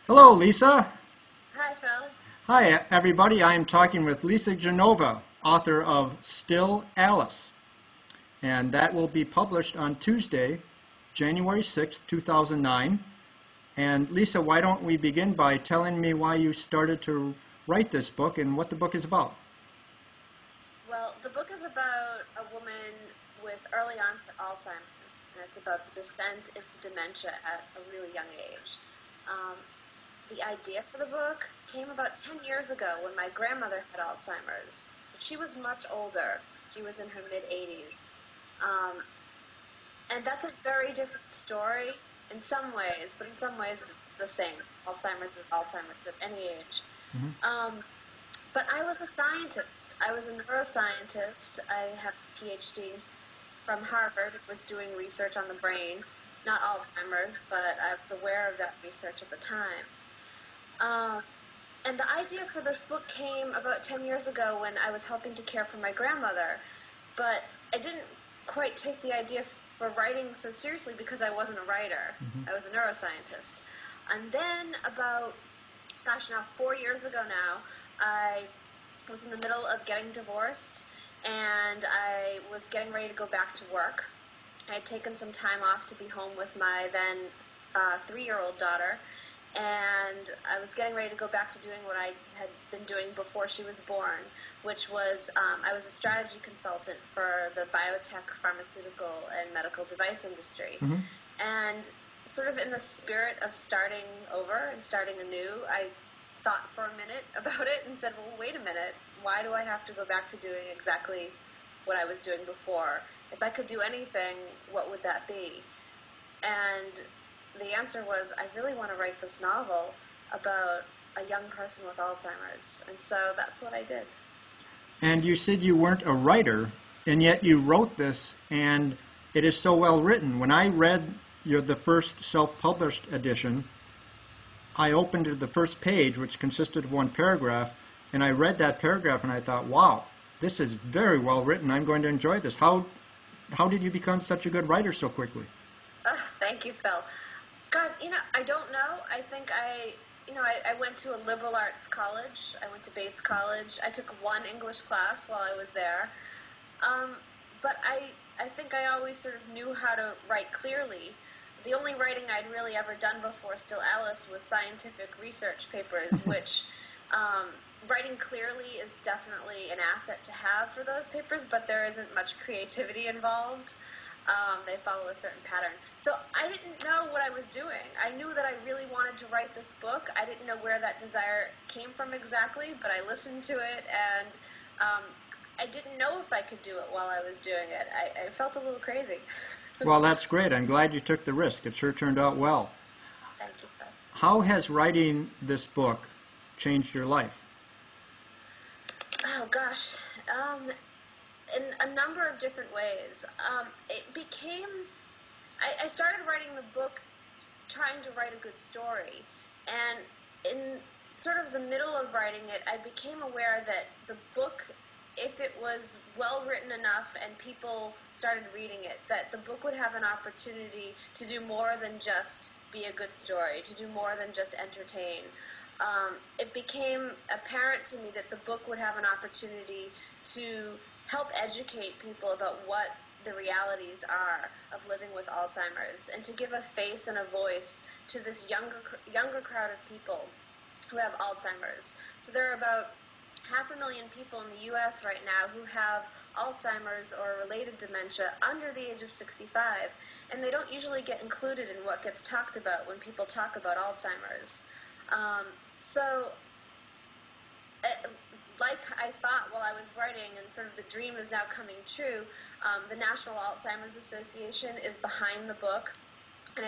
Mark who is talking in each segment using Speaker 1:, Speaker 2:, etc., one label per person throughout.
Speaker 1: Hello, Lisa.
Speaker 2: Hi, Phil.
Speaker 1: Hi, everybody. I am talking with Lisa Genova, author of Still Alice. And that will be published on Tuesday, January 6th, 2009. And Lisa, why don't we begin by telling me why you started to write this book and what the book is about?
Speaker 2: Well, the book is about a woman with early onset Alzheimer's, and it's about the descent into dementia at a really young age. The idea for the book came about 10 years ago when my grandmother had Alzheimer's. She was much older. She was in her mid-80s. And that's a very different story in some ways, but in some ways it's the same. Alzheimer's is Alzheimer's at any age. But I was a scientist. I was a neuroscientist. I have a PhD from Harvard. Was doing research on the brain, not Alzheimer's, but I was aware of that research at the time. And the idea for this book came about 10 years ago when I was helping to care for my grandmother. But I didn't quite take the idea for writing so seriously because I wasn't a writer. I was a neuroscientist. And then about, now 4 years ago now, I was in the middle of getting divorced, and I was getting ready to go back to work. I had taken some time off to be home with my then 3-year-old daughter, and I was getting ready to go back to doing what I had been doing before she was born, which was I was a strategy consultant for the biotech, pharmaceutical, and medical device industry. And sort of in the spirit of starting over and starting anew, I thought for a minute about it and said, well, wait a minute, why do I have to go back to doing exactly what I was doing before? If I could do anything, what would that be? And the answer was, I really want to write this novel about a young person with Alzheimer's. And so that's what I did.
Speaker 1: And you said you weren't a writer, and yet you wrote this, and it is so well written. When I read the first self-published edition, I opened the first page, which consisted of one paragraph, and I read that paragraph and I thought, wow, this is very well written. I'm going to enjoy this. How did you become such a good writer so quickly?
Speaker 2: Thank you, Phil. God, I don't know. I think I went to a liberal arts college. I went to Bates College. I took one English class while I was there. But I think I always sort of knew how to write clearly. The only writing I'd really ever done before Still Alice was scientific research papers, which writing clearly is definitely an asset to have for those papers, but there isn't much creativity involved. They follow a certain pattern. So I didn't know what I was doing. I knew that I really wanted to write this book. I didn't know where that desire came from exactly, but I listened to it, and I didn't know if I could do it while I was doing it. I felt a little crazy.
Speaker 1: Well, that's great. I'm glad you took the risk. It sure turned out well.
Speaker 2: Thank you, Phil.
Speaker 1: How has writing this book changed your life?
Speaker 2: Oh, gosh. In a number of different ways. I started writing the book trying to write a good story. And in sort of the middle of writing it, I became aware that the book, if it was well written enough and people started reading it, that the book would have an opportunity to do more than just be a good story, to do more than just entertain. It became apparent to me that the book would have an opportunity to help educate people about what the realities are of living with Alzheimer's, and to give a face and a voice to this younger crowd of people who have Alzheimer's. So there are about 500,000 people in the U.S. right now who have Alzheimer's or related dementia under the age of 65, and they don't usually get included in what gets talked about when people talk about Alzheimer's. Like I thought while I was writing, and sort of the dream is now coming true, the National Alzheimer's Association is behind the book, and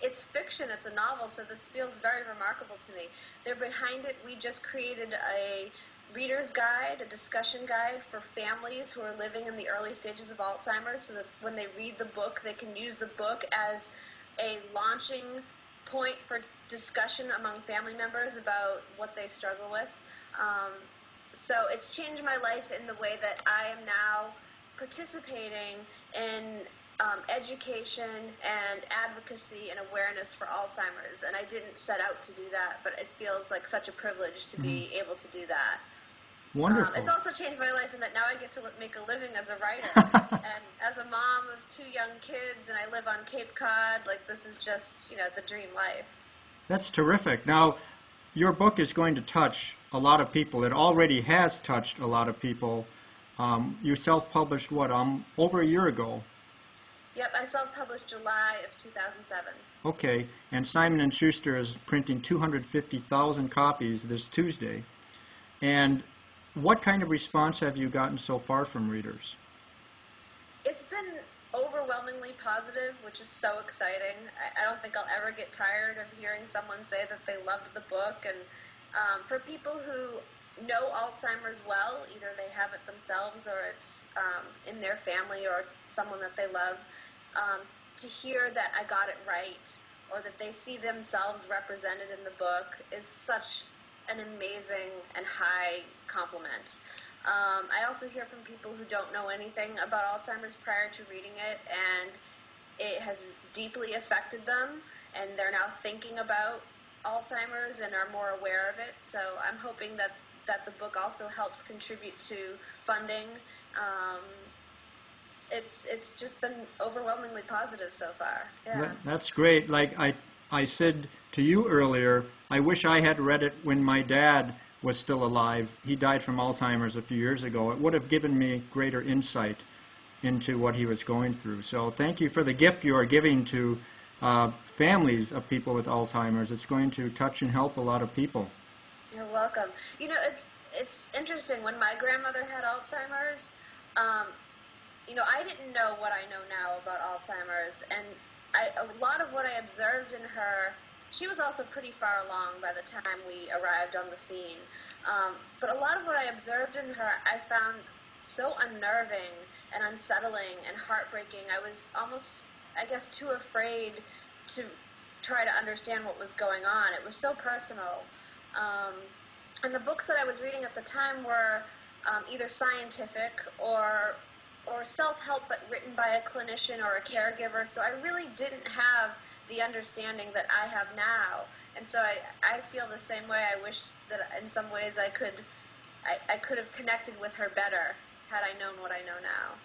Speaker 2: it's fiction, it's a novel, so this feels very remarkable to me. They're behind it. We just created a reader's guide, a discussion guide for families who are living in the early stages of Alzheimer's, so that when they read the book, they can use the book as a launching point for discussion among family members about what they struggle with. So it's changed my life in the way that I am now participating in education and advocacy and awareness for Alzheimer's, and I didn't set out to do that, but it feels like such a privilege to be able to do that.
Speaker 1: Wonderful.
Speaker 2: It's also changed my life in that now I get to make a living as a writer, and as a mom of 2 young kids, and I live on Cape Cod, like this is just, the dream life.
Speaker 1: That's terrific. Now, your book is going to touch a lot of people. It already has touched a lot of people. You self-published, what, over a year ago?
Speaker 2: Yep, I self-published July of 2007.
Speaker 1: Okay, and Simon & Schuster is printing 250,000 copies this Tuesday. And what kind of response have you gotten so far from readers?
Speaker 2: It's been overwhelmingly positive, which is so exciting. I don't think I'll ever get tired of hearing someone say that they loved the book. And for people who know Alzheimer's well, either they have it themselves or it's in their family or someone that they love, to hear that I got it right or that they see themselves represented in the book is such an amazing and high compliment. I also hear from people who don't know anything about Alzheimer's prior to reading it, and it has deeply affected them, and they're now thinking about Alzheimer's and are more aware of it. So I'm hoping that the book also helps contribute to funding. It's just been overwhelmingly positive so far. Yeah.
Speaker 1: That's great. Like I said to you earlier, I wish I had read it when my dad was still alive. He died from Alzheimer's a few years ago. It would have given me greater insight into what he was going through. So thank you for the gift you are giving to families of people with Alzheimer's. It's going to touch and help a lot of people.
Speaker 2: You're welcome. It's interesting. When my grandmother had Alzheimer's, I didn't know what I know now about Alzheimer's, and a lot of what I observed in her, she was also pretty far along by the time we arrived on the scene, but a lot of what I observed in her I found so unnerving and unsettling and heartbreaking. I was almost, I guess, too afraid to try to understand what was going on. It was so personal. And the books that I was reading at the time were either scientific or self-help, but written by a clinician or a caregiver, so I really didn't have the understanding that I have now. And so I feel the same way. I wish that in some ways I could have connected with her better had I known what I know now.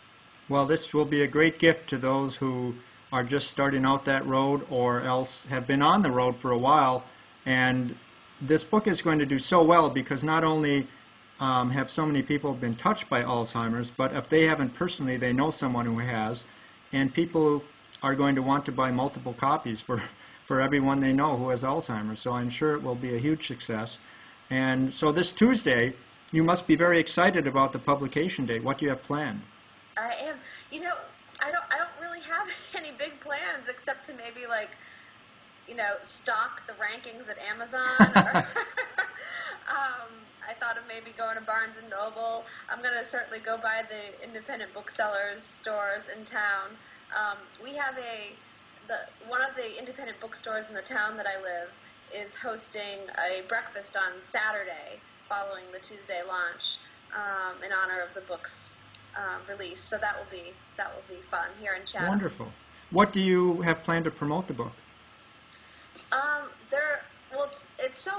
Speaker 1: Well, this will be a great gift to those who are just starting out that road or else have been on the road for a while. And this book is going to do so well because not only have so many people been touched by Alzheimer's, but if they haven't personally, they know someone who has, and people are going to want to buy multiple copies for everyone they know who has Alzheimer's. So I'm sure it will be a huge success. And so this Tuesday, you must be very excited about the publication date. What do you have planned?
Speaker 2: I am. I don't really have any big plans except to maybe stock the rankings at Amazon. I thought of maybe going to Barnes & Noble. I'm going to certainly go by the independent booksellers stores in town. We have one of the independent bookstores in the town that I live is hosting a breakfast on Saturday following the Tuesday launch in honor of the book's release. So that will be fun here in Chatham.
Speaker 1: Wonderful. What do you have planned to promote the book?
Speaker 2: It's so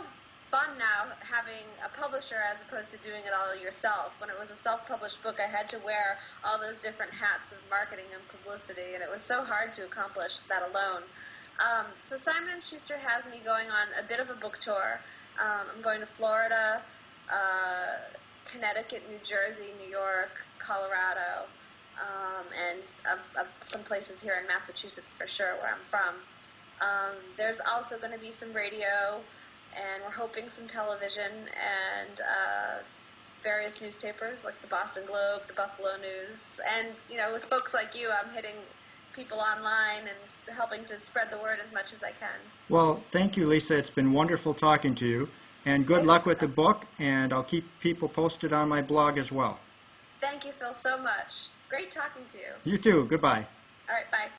Speaker 2: fun now having a publisher as opposed to doing it all yourself. When it was a self-published book, I had to wear all those different hats of marketing and publicity, and it was so hard to accomplish that alone. So Simon & Schuster has me going on a bit of a book tour. I'm going to Florida, Connecticut, New Jersey, New York, Colorado, and some places here in Massachusetts for sure, where I'm from. There's also going to be some radio, and we're hoping some television and various newspapers like the Boston Globe, the Buffalo News, and with folks like you, I'm hitting people online and helping to spread the word as much as I can.
Speaker 1: Well, thank you, Lisa. It's been wonderful talking to you, and good luck with the book, and I'll keep people posted on my blog as well.
Speaker 2: Thank you, Phil, so much. Great talking to you.
Speaker 1: You too. Goodbye.
Speaker 2: All right, bye.